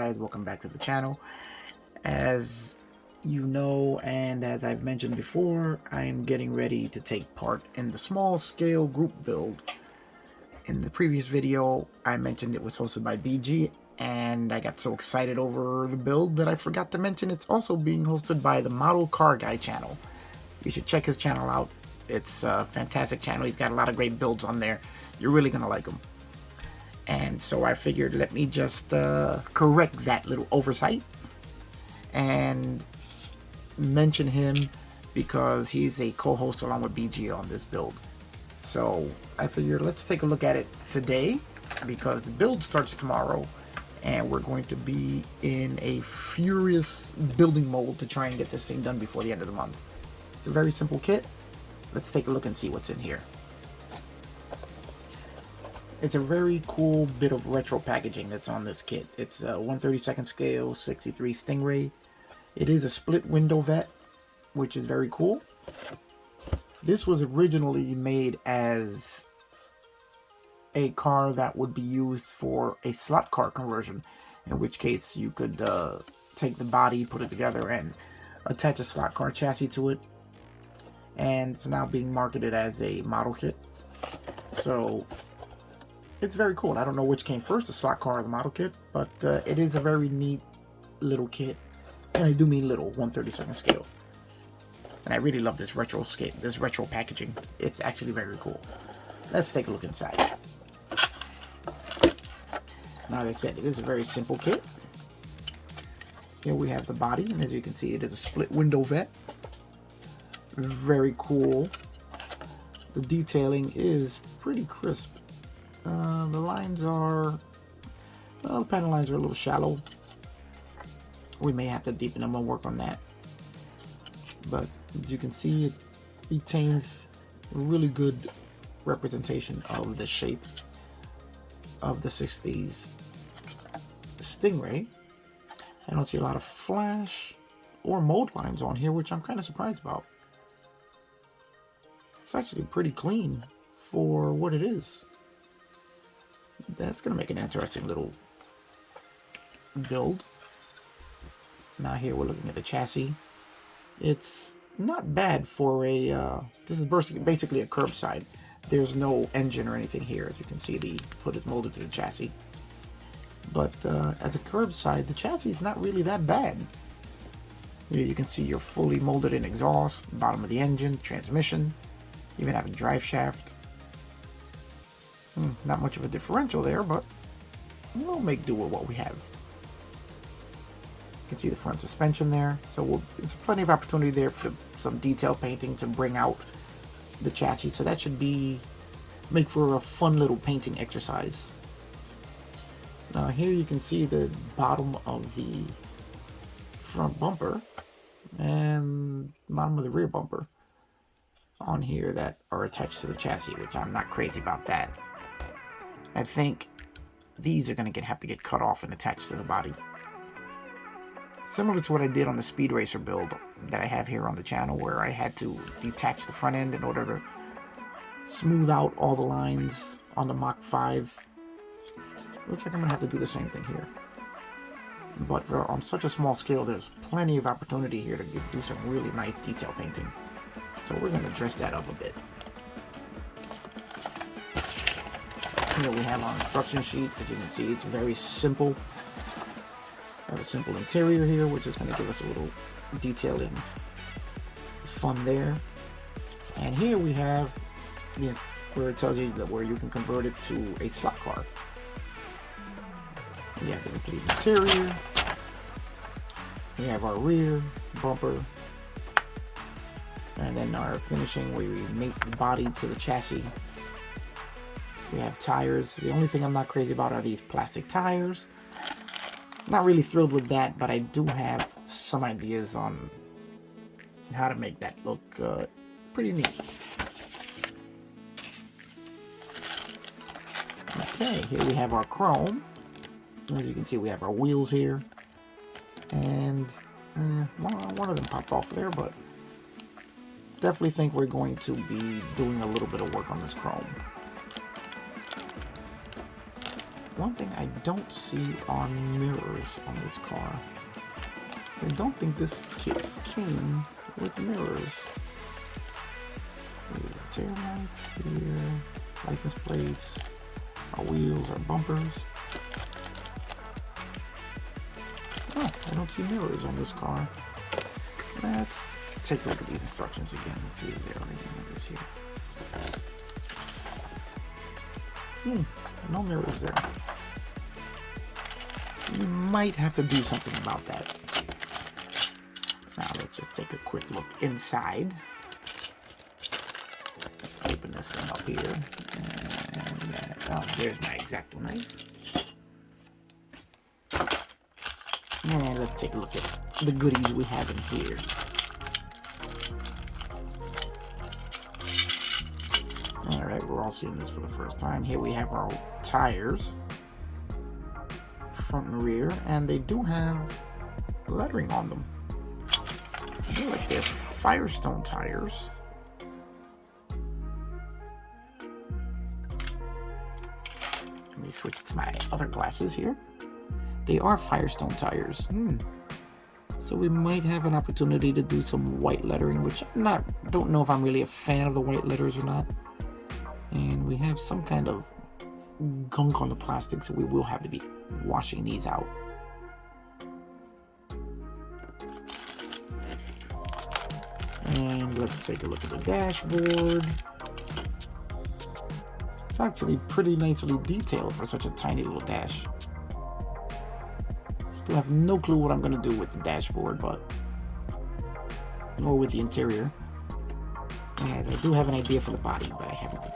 guys? Welcome back to the channel. As you know, and as I've mentioned before, I'm getting ready to take part in the small scale group build. In the previous video, I mentioned it was hosted by BG, and I got so excited over the build that I forgot to mention it's also being hosted by the Model Car Guy channel. You should check his channel out. It's a fantastic channel. He's got a lot of great builds on there. You're really gonna like him. And so I figured, let me just correct that little oversight and mention him because he's a co-host along with BG on this build. So I figured let's take a look at it today because the build starts tomorrow and we're going to be in a furious building mode to try and get this thing done before the end of the month. It's a very simple kit. Let's take a look and see what's in here. It's a very cool bit of retro packaging that's on this kit. It's a 1/32 scale 63 Stingray. It is a split window vet, which is very cool. This was originally made as a car that would be used for a slot car conversion, in which case you could take the body, put it together, and attach a slot car chassis to it. And it's now being marketed as a model kit. So it's very cool. I don't know which came first, the slot car or the model kit, but it is a very neat little kit. And I do mean little, 1/32 scale. And I really love this retro scale, this retro packaging. It's actually very cool. Let's take a look inside. Now, as I said, it is a very simple kit. Here we have the body, and as you can see, it is a split window vet. Very cool. The detailing is pretty crisp. The lines are, the panel lines are a little shallow. We may have to deepen them and work on that. But as you can see, it retains a really good representation of the shape of the 60s Stingray. I don't see a lot of flash or mold lines on here, which I'm kind of surprised about. It's actually pretty clean for what it is. That's going to make an interesting little build. Now here we're looking at the chassis. It's not bad for a, this is basically a curbside. There's no engine or anything here. As you can see, the hood is molded to the chassis. But as a curbside, the chassis is not really that bad. Here you can see your fully molded in exhaust, bottom of the engine, transmission, even have a drive shaft. Not much of a differential there, but we'll make do with what we have. You can see the front suspension there, so there's plenty of opportunity there for some detail painting to bring out the chassis. So that should make for a fun little painting exercise. Now here you can see the bottom of the front bumper and bottom of the rear bumper on here that are attached to the chassis, which I'm not crazy about that. I think these are going to have to get cut off and attached to the body. Similar to what I did on the Speed Racer build that I have here on the channel, where I had to detach the front end in order to smooth out all the lines on the Mach 5. Looks like I'm going to have to do the same thing here. But on such a small scale, there's plenty of opportunity here to do some really nice detail painting. So we're going to dress that up a bit. Here we have our instruction sheet. As you can see, it's very simple. I have a simple interior here, which is going to give us a little detailing fun there. And here we have where it tells you that where you can convert it to a slot car. We have the complete interior. We have our rear bumper. And then our finishing where we make the body to the chassis. We have tires. The only thing I'm not crazy about are these plastic tires. Not really thrilled with that, but I do have some ideas on how to make that look pretty neat. Okay, here we have our chrome. As you can see, we have our wheels here. And one of them popped off there, but definitely think we're going to be doing a little bit of work on this chrome. one thing I don't see are mirrors on this car. I don't think this kit came with mirrors. Tail lights here, license plates, our wheels, our bumpers. Oh, I don't see mirrors on this car. Let's take a look at these instructions again and see if there are any mirrors here. No mirrors there. You might have to do something about that. Now let's just take a quick look inside. Let's open this thing up here. And oh, there's my X-Acto knife. And let's take a look at the goodies we have in here. Alright, we're all seeing this for the first time. Here we have our tires, front and rear, and they do have lettering on them. I feel like they're Firestone tires. Let me switch to my other glasses here. They are Firestone tires. So we might have an opportunity to do some white lettering, which don't know if I'm really a fan of the white letters or not. And we have some kind of gunk on the plastic, so we will have to be washing these out. And let's take a look at the dashboard. It's actually pretty nicely detailed for such a tiny little dash. Still have no clue what I'm going to do with the dashboard, or with the interior. As I do have an idea for the body, but I haven't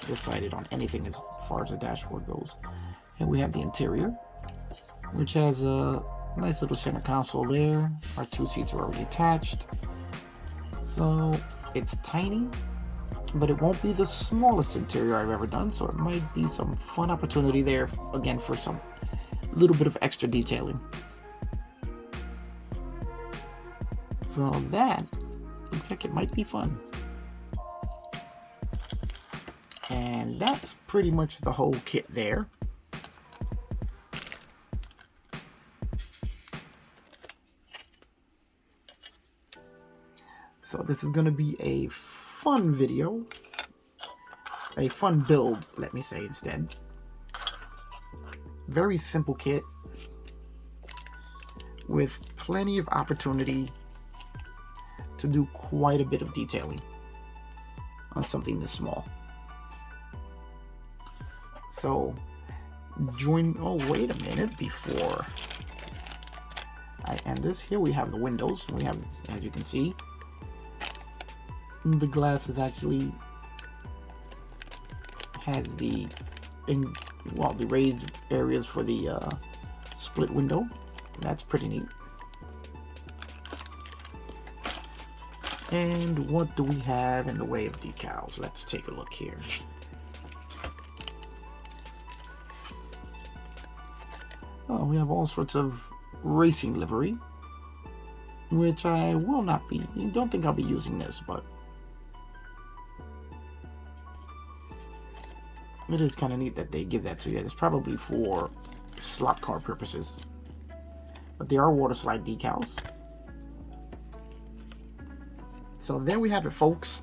decided on anything as far as the dashboard goes. And we have the interior, which has a nice little center console there. Our two seats are already attached. So it's tiny, but it won't be the smallest interior I've ever done, so it might be some fun opportunity there, again, for some little bit of extra detailing. So that looks like it might be fun. And that's pretty much the whole kit there. So this is going to be a fun video, a fun build, let me say instead. Very simple kit with plenty of opportunity to do quite a bit of detailing on something this small. So oh, wait a minute, before I end this, here we have the windows. We have, as you can see, the glass is actually has the raised areas for the split window. That's pretty neat. And what do we have in the way of decals? Let's take a look here. Oh, we have all sorts of racing livery, which I will not be. I don't think I'll be using this, but it is kind of neat that they give that to you. It's probably for slot car purposes. But they are water slide decals. So there we have it, folks.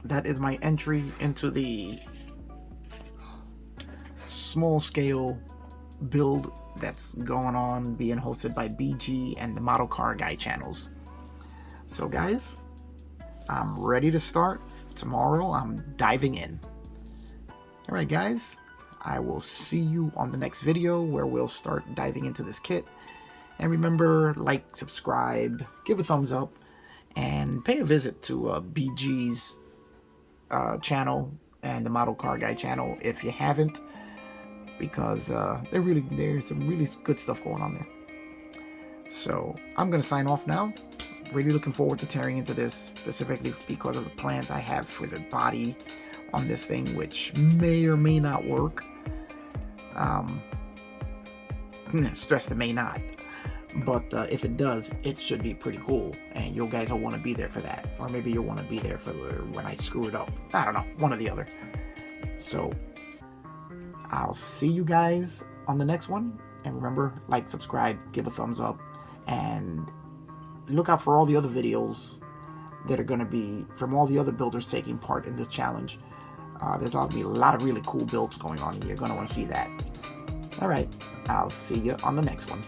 That is my entry into the small scale build that's going on, being hosted by BG and the Model Car Guy channels. So guys, I'm ready to start. Tomorrow I'm diving in. Alright guys, I will see you on the next video where we'll start diving into this kit. And remember, like, subscribe, give a thumbs up, and pay a visit to BG's channel and the Model Car Guy channel if you haven't, because there's some really good stuff going on there. So I'm gonna sign off now. Really looking forward to tearing into this, specifically because of the plans I have for the body on this thing, which may or may not work. Stress the may not. But if it does, it should be pretty cool, and you guys will want to be there for that. Or maybe you'll want to be there for when I screw it up. I don't know, one or the other. So I'll see you guys on the next one. And remember, like, subscribe, give a thumbs up, and look out for all the other videos that are going to be from all the other builders taking part in this challenge. There's going to be a lot of really cool builds going on, and you're going to want to see that. All right, I'll see you on the next one.